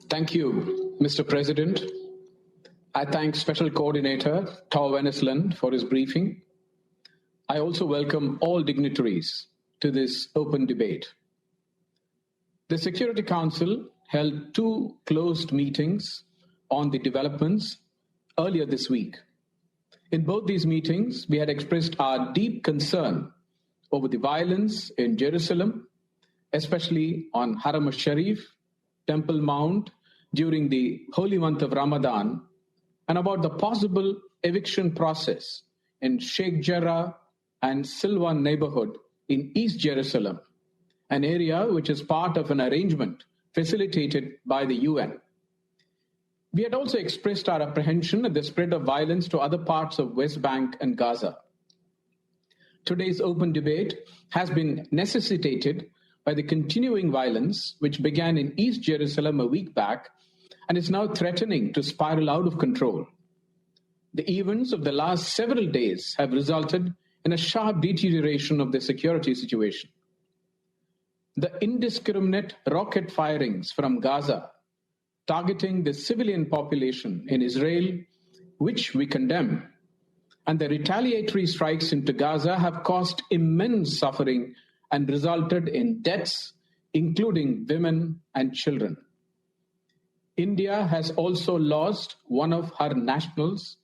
Thank you, Mr. President. I thank Special Coordinator Tor Wennesland for his briefing. I also welcome all dignitaries to this open debate. The Security Council held two closed meetings on the developments earlier this week. In both these meetings, we had expressed our deep concern over the violence in Jerusalem, especially on Haram al-Sharif, Temple Mount, during the holy month of Ramadan, and about the possible eviction process in Sheikh Jarrah and Silwan neighborhood in East Jerusalem, an area which is part of an arrangement facilitated by the UN. We had also expressed our apprehension at the spread of violence to other parts of West Bank and Gaza. Today's open debate has been necessitated by the continuing violence which began in East Jerusalem a week back and is now threatening to spiral out of control. The events of the last several days have resulted in a sharp deterioration of the security situation. The indiscriminate rocket firings from Gaza targeting the civilian population in Israel, which we condemn, and the retaliatory strikes into Gaza have caused immense suffering and resulted in deaths, including women and children. India has also lost one of her nationals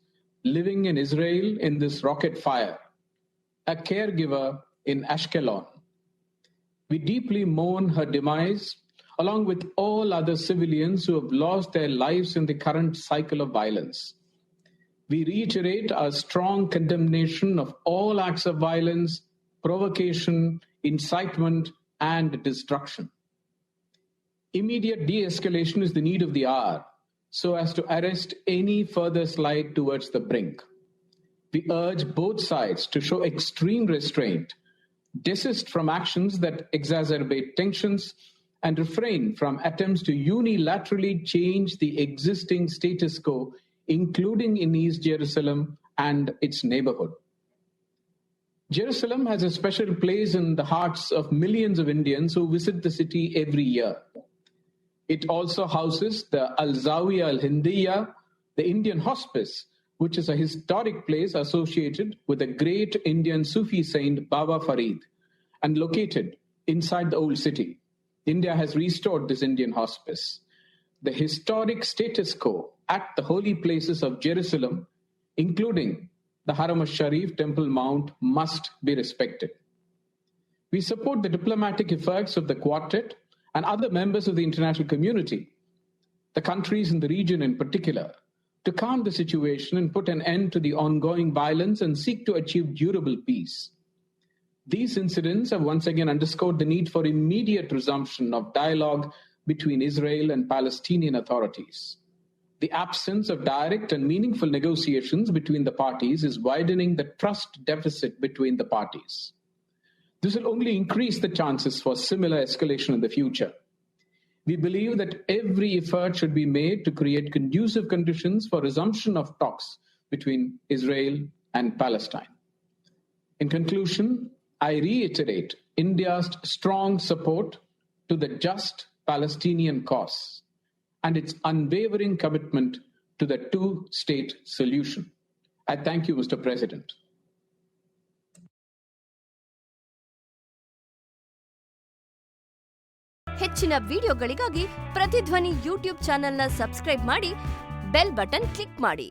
living in Israel in this rocket fire, a caregiver in Ashkelon. We deeply mourn her demise, along with all other civilians who have lost their lives in the current cycle of violence. We reiterate our strong condemnation of all acts of violence, provocation, incitement, and destruction. Immediate de-escalation is the need of the hour, so as to arrest any further slide towards the brink. We urge both sides to show extreme restraint, desist from actions that exacerbate tensions, and refrain from attempts to unilaterally change the existing status quo, including in East Jerusalem and its neighborhood. Jerusalem has a special place in the hearts of millions of Indians who visit the city every year. It also houses the Al-Zawiya Al-Hindiya, the Indian hospice, which is a historic place associated with the great Indian Sufi saint Baba Farid and located inside the old city. India has restored this Indian hospice. The historic status quo at the holy places of Jerusalem, including the Haram al-Sharif Temple Mount, must be respected. We support the diplomatic efforts of the Quartet and other members of the international community, the countries in the region in particular, to calm the situation and put an end to the ongoing violence and seek to achieve durable peace. These incidents have once again underscored the need for immediate resumption of dialogue between Israel and Palestinian authorities. The absence of direct and meaningful negotiations between the parties is widening the trust deficit between the parties. This will only increase the chances for similar escalation in the future. We believe that every effort should be made to create conducive conditions for resumption of talks between Israel and Palestine. In conclusion, I reiterate India's strong support to the just Palestinian cause and its unwavering commitment to the two-state solution. I thank you, Mr. President. ಹೆಚ್ಚಿನ ವಿಡಿಯೋಗಳಿಗಾಗಿ ಪ್ರತಿಧ್ವನಿ YouTube ಚಾನೆಲ್ನ subscribe ಮಾಡಿ, bell button click ಮಾಡಿ.